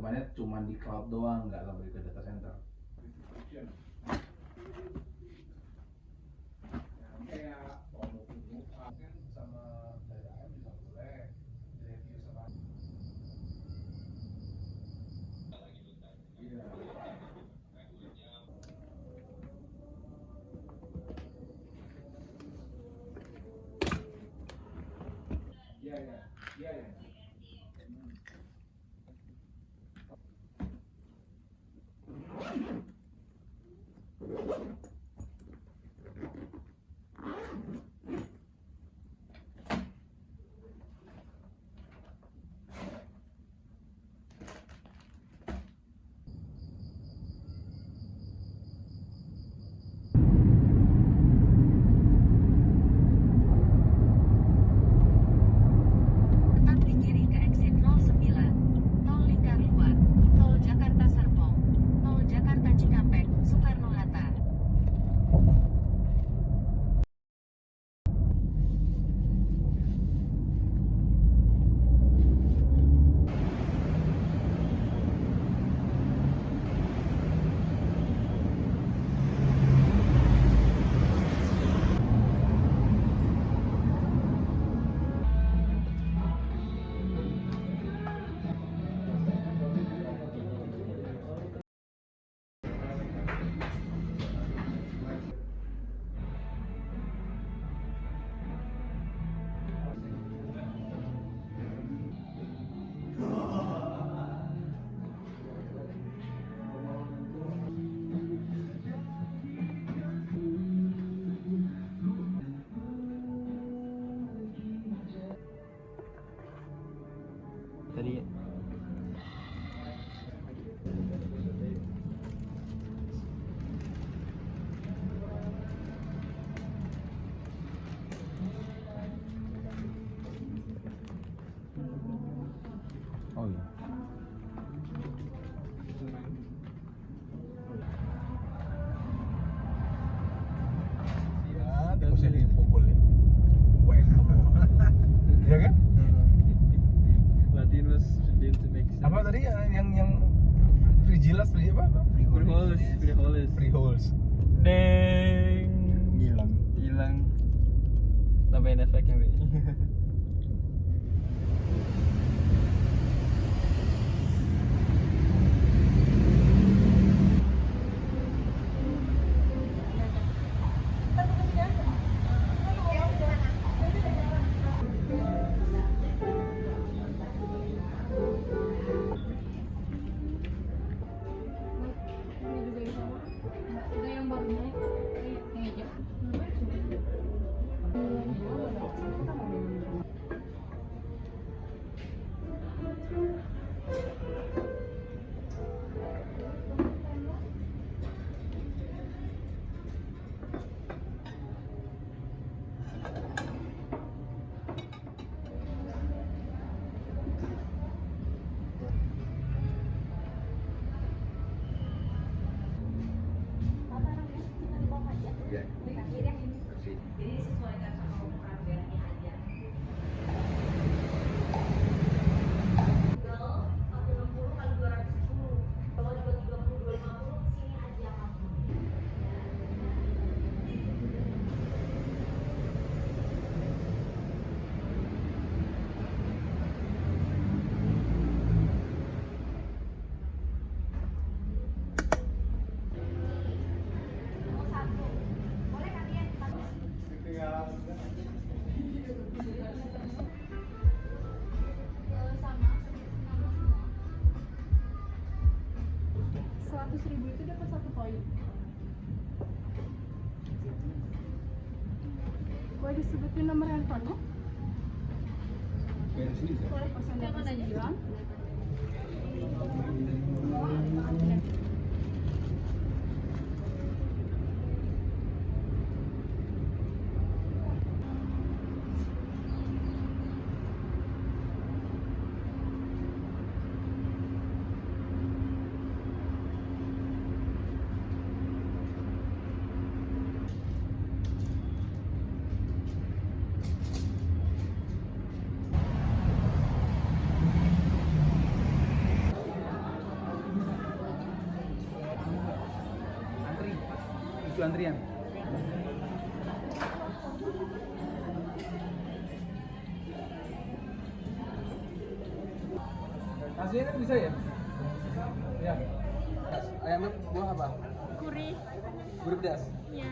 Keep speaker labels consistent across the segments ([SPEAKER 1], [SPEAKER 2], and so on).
[SPEAKER 1] kedepannya cuma di cloud doang, nggak sampai ke data center. Kayak sama dari AM bisa boleh review sama. Iya. Iya.
[SPEAKER 2] Tetap di kiri ke exit 09, Tol Lingkar Luar, Tol Jakarta Serpong, Tol Jakarta Cikampek, Soekarno-Hatta.
[SPEAKER 3] Tadi
[SPEAKER 1] Oh iya. Ya, tikusnya dipukul ya. Welcome. Iya kan?
[SPEAKER 3] Latin was didn't make sense.
[SPEAKER 1] Apa tadi yang frigilas free apa? Free holes.
[SPEAKER 3] Deng. Hilang. Tambahin efeknya, Bi.
[SPEAKER 4] Itu dapat 1 poin. Boleh disebutin nomor handphonenya? Boleh 089.
[SPEAKER 1] antrian. Aslinya kan bisa ya? Ya. Ayamnya buah apa?
[SPEAKER 4] Gurih.
[SPEAKER 1] Gurih pedas.
[SPEAKER 4] Iya.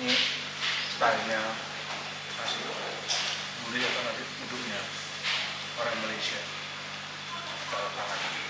[SPEAKER 5] Ini stylenya asli budi apa nanti hidungnya orang Malaysia kalau tangan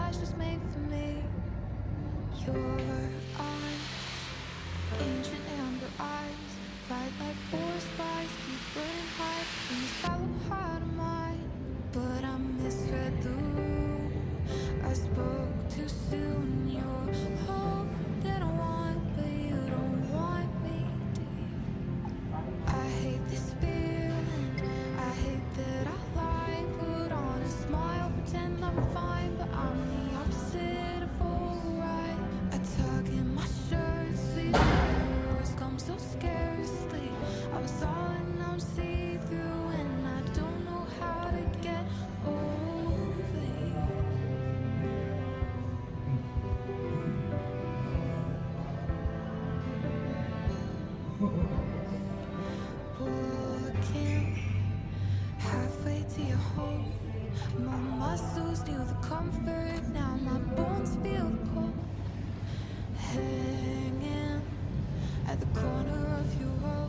[SPEAKER 6] paradise just made for me. Your eyes, ancient amber eyes, bright like forest fires, keep burning high in this shallow heart of mine. But I misread the room, I spoke too soon. You're all that I want, but you don't want me, do you? I hate this feeling, I hate that I lie, put on a smile, pretend I'm fine, but I'm the opposite of alright. I tug in my shirt, sleep words come so scarcely. I was all and I'm see-through, and I don't know how to get over you. Walking halfway to your home, my muscles knew the comfort, now my bones feel the cold. Hanging at the corner of your road,